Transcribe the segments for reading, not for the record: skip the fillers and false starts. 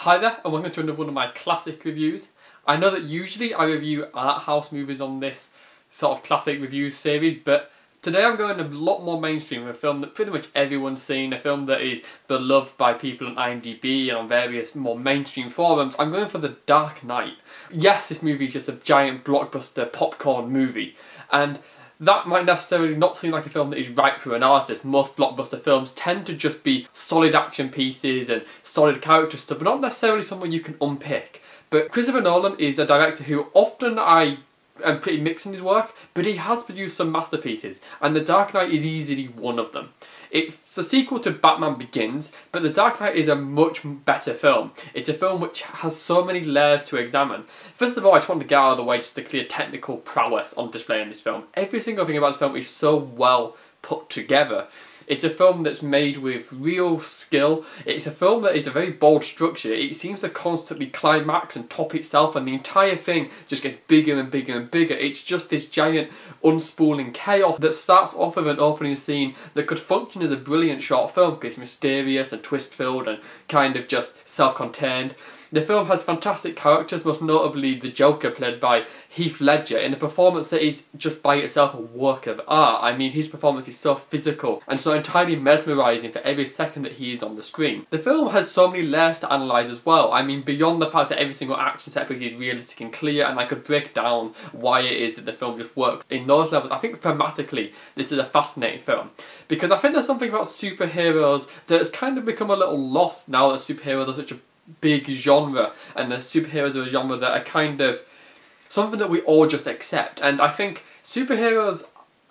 Hi there and welcome to another one of my classic reviews. I know that usually I review art house movies on this sort of classic reviews series, but today I'm going a lot more mainstream with a film that pretty much everyone's seen, a film that is beloved by people on IMDb and on various more mainstream forums. I'm going for The Dark Knight. Yes, this movie is just a giant blockbuster popcorn movie, and that might necessarily not seem like a film that is ripe for analysis. Most blockbuster films tend to just be solid action pieces and solid character stuff, but not necessarily someone you can unpick. But Christopher Nolan is a director who often I am pretty mixed in his work, but he has produced some masterpieces, and The Dark Knight is easily one of them. It's a sequel to Batman Begins, but The Dark Knight is a much better film. It's a film which has so many layers to examine. First of all, I just want to get out of the way just to clear technical prowess on display in this film. Every single thing about this film is so well put together. It's a film that's made with real skill. It's a film that is a very bold structure. It seems to constantly climax and top itself, and the entire thing just gets bigger and bigger and bigger. It's just this giant unspooling chaos that starts off with an opening scene that could function as a brilliant short film because it's mysterious and twist-filled and kind of just self-contained. The film has fantastic characters, most notably the Joker played by Heath Ledger, in a performance that is just by itself a work of art. I mean, his performance is so physical and so entirely mesmerising for every second that he is on the screen. The film has so many layers to analyse as well. I mean, beyond the fact that every single action set piece is realistic and clear, and I could break down why it is that the film just works in those levels, I think thematically this is a fascinating film. Because I think there's something about superheroes that has kind of become a little lost now that superheroes are such a big genre, and the superheroes are a genre that are kind of something that we all just accept. And I think superheroes,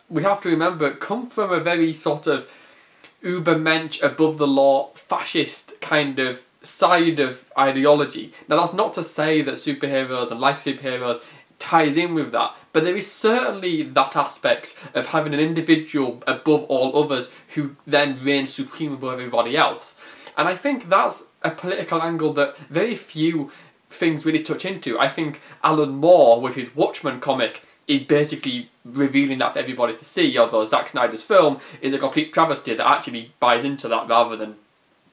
we have to remember, come from a very sort of ubermensch, above the law, fascist kind of side of ideology. Now that's not to say that superheroes and life superheroes ties in with that, but there is certainly that aspect of having an individual above all others who then reigns supreme above everybody else. And I think that's a political angle that very few things really touch into. I think Alan Moore, with his Watchmen comic, is basically revealing that for everybody to see, although Zack Snyder's film is a complete travesty that actually buys into that rather than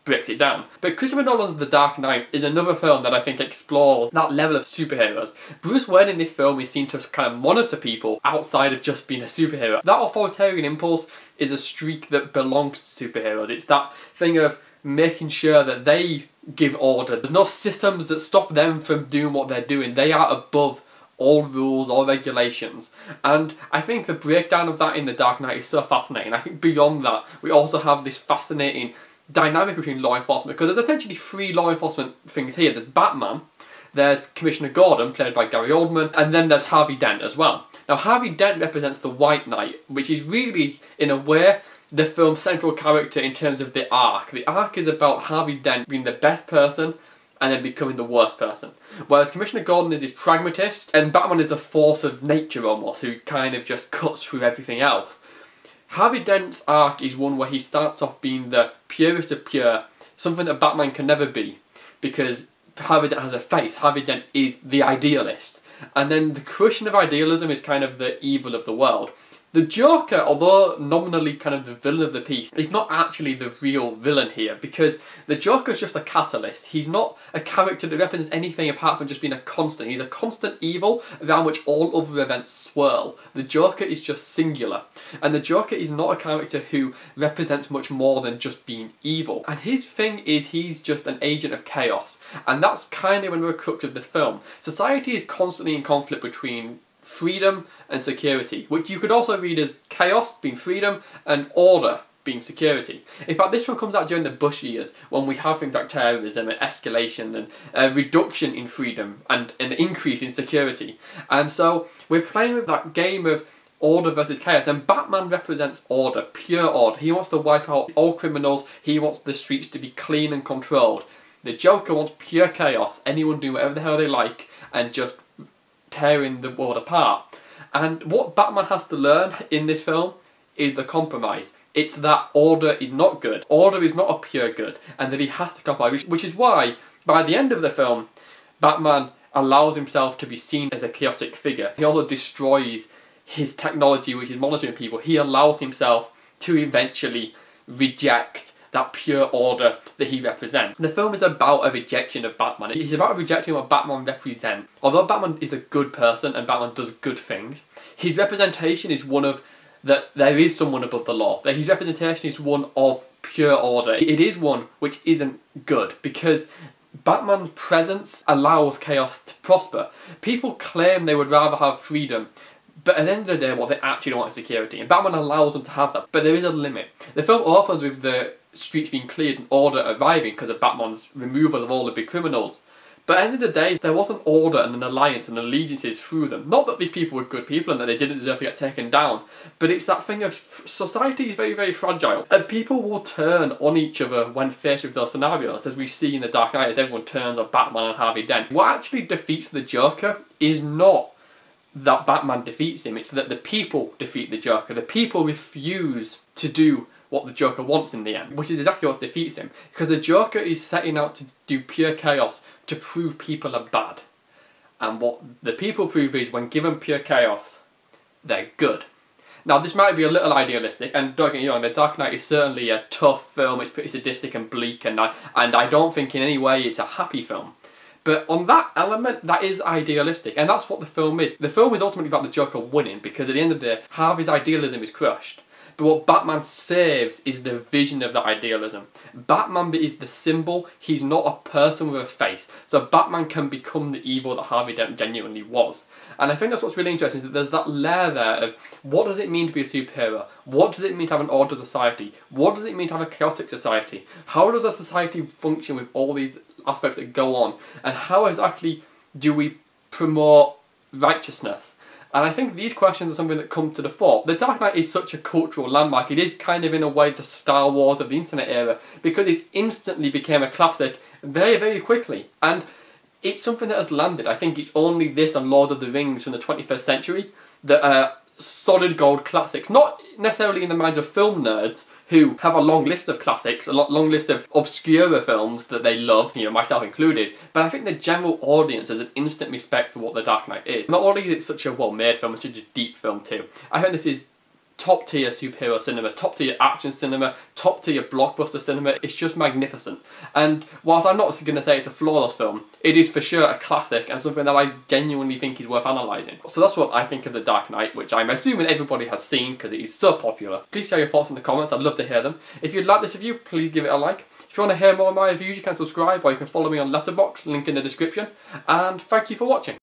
breaks it down. But Christopher Nolan's The Dark Knight is another film that I think explores that level of superheroes. Bruce Wayne in this film is seen to kind of monitor people outside of just being a superhero. That authoritarian impulse is a streak that belongs to superheroes. It's that thing of making sure that they give order. There's no systems that stop them from doing what they're doing. They are above all rules, all regulations. And I think the breakdown of that in The Dark Knight is so fascinating. I think beyond that, we also have this fascinating dynamic between law enforcement, because there's essentially three law enforcement things here. There's Batman, there's Commissioner Gordon, played by Gary Oldman, and then there's Harvey Dent as well. Now Harvey Dent represents the White Knight, which is really, in a way, the film's central character in terms of the arc. The arc is about Harvey Dent being the best person and then becoming the worst person. Whereas Commissioner Gordon is this pragmatist, and Batman is a force of nature almost, who kind of just cuts through everything else. Harvey Dent's arc is one where he starts off being the purest of pure, something that Batman can never be, because Harvey Dent has a face. Harvey Dent is the idealist. And then the crushing of idealism is kind of the evil of the world. The Joker, although nominally kind of the villain of the piece, is not actually the real villain here, because the Joker's just a catalyst. He's not a character that represents anything apart from just being a constant. He's a constant evil around which all other events swirl. The Joker is just singular. And the Joker is not a character who represents much more than just being evil. And his thing is he's just an agent of chaos. And that's kind of another crux of the film. Society is constantly in conflict between freedom and security, which you could also read as chaos being freedom and order being security. In fact, this one comes out during the Bush years, when we have things like terrorism and escalation and a reduction in freedom and an increase in security. And so we're playing with that game of order versus chaos, and Batman represents order, pure order. He wants to wipe out all criminals, he wants the streets to be clean and controlled. The Joker wants pure chaos, anyone doing whatever the hell they like and just tearing the world apart. And what Batman has to learn in this film is the compromise. It's that order is not good, order is not a pure good, and that he has to compromise, which is why by the end of the film Batman allows himself to be seen as a chaotic figure. He also destroys his technology which is monitoring people. He allows himself to eventually reject that pure order that he represents. The film is about a rejection of Batman. It's about rejecting what Batman represents. Although Batman is a good person and Batman does good things, his representation is one of that there is someone above the law. That his representation is one of pure order. It is one which isn't good, because Batman's presence allows chaos to prosper. People claim they would rather have freedom, but at the end of the day, what they actually want is security, and Batman allows them to have that, but there is a limit. The film opens with the streets being cleared and order arriving because of Batman's removal of all the big criminals. But at the end of the day, there was an order and an alliance and allegiances through them. Not that these people were good people and that they didn't deserve to get taken down, but it's that thing of society is very, very fragile. And people will turn on each other when faced with those scenarios, as we see in The Dark Knight, as everyone turns on Batman and Harvey Dent. What actually defeats the Joker is not that Batman defeats him, it's that the people defeat the Joker. The people refuse to do what the Joker wants in the end, which is exactly what defeats him. Because the Joker is setting out to do pure chaos to prove people are bad. And what the people prove is, when given pure chaos, they're good. Now, this might be a little idealistic, and don't get me wrong, The Dark Knight is certainly a tough film, it's pretty sadistic and bleak, and I don't think in any way it's a happy film. But on that element, that is idealistic, and that's what the film is. The film is ultimately about the Joker winning, because at the end of the day, Harvey's idealism is crushed. But what Batman saves is the vision of that idealism. Batman is the symbol, he's not a person with a face. So Batman can become the evil that Harvey Dent genuinely was. And I think that's what's really interesting, is that there's that layer there of what does it mean to be a superhero? What does it mean to have an ordered society? What does it mean to have a chaotic society? How does a society function with all these aspects that go on? And how exactly do we promote righteousness? And I think these questions are something that come to the fore. The Dark Knight is such a cultural landmark. It is kind of, in a way, the Star Wars of the internet era, because it instantly became a classic very, very quickly. And it's something that has landed. I think it's only this and Lord of the Rings from the 21st century that are solid gold classics. Not necessarily in the minds of film nerds, who have a long list of classics, a long list of obscure films that they love, you know, myself included, but I think the general audience has an instant respect for what The Dark Knight is. Not only is it such a well-made film, it's such a deep film too. I think this is top-tier superhero cinema, top-tier action cinema, top-tier blockbuster cinema. It's just magnificent. And whilst I'm not going to say it's a flawless film, it is for sure a classic and something that I genuinely think is worth analysing. So that's what I think of The Dark Knight, which I'm assuming everybody has seen because it is so popular. Please share your thoughts in the comments, I'd love to hear them. If you'd like this review, please give it a like. If you want to hear more of my reviews, you can subscribe, or you can follow me on Letterboxd, link in the description. And thank you for watching.